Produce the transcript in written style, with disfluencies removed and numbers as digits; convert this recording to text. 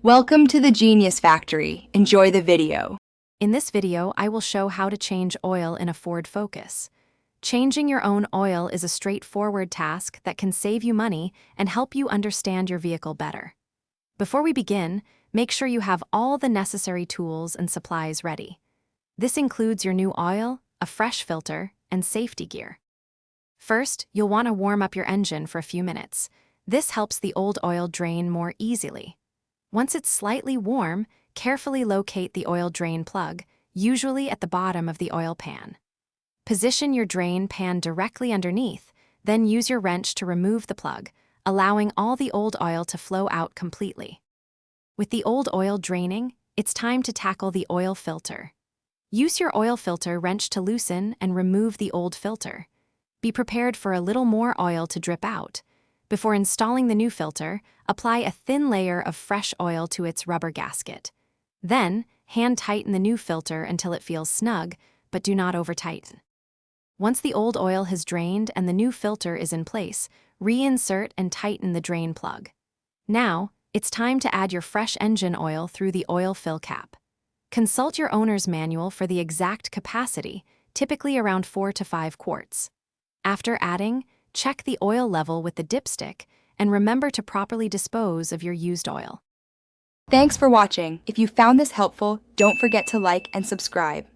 Welcome to the Genius Factory. Enjoy the video. In this video, I will show how to change oil in a Ford Focus. Changing your own oil is a straightforward task that can save you money and help you understand your vehicle better. Before we begin, make sure you have all the necessary tools and supplies ready. This includes your new oil, a fresh filter, and safety gear. First, you'll want to warm up your engine for a few minutes. This helps the old oil drain more easily. Once it's slightly warm, carefully locate the oil drain plug, usually at the bottom of the oil pan. Position your drain pan directly underneath, then use your wrench to remove the plug, allowing all the old oil to flow out completely. With the old oil draining, it's time to tackle the oil filter. Use your oil filter wrench to loosen and remove the old filter. Be prepared for a little more oil to drip out. Before installing the new filter, apply a thin layer of fresh oil to its rubber gasket. Then, hand tighten the new filter until it feels snug, but do not over-tighten. Once the old oil has drained and the new filter is in place, reinsert and tighten the drain plug. Now, it's time to add your fresh engine oil through the oil fill cap. Consult your owner's manual for the exact capacity, typically around 4 to 5 quarts. After adding, check the oil level with the dipstick and remember to properly dispose of your used oil. Thanks for watching. If you found this helpful, don't forget to like and subscribe.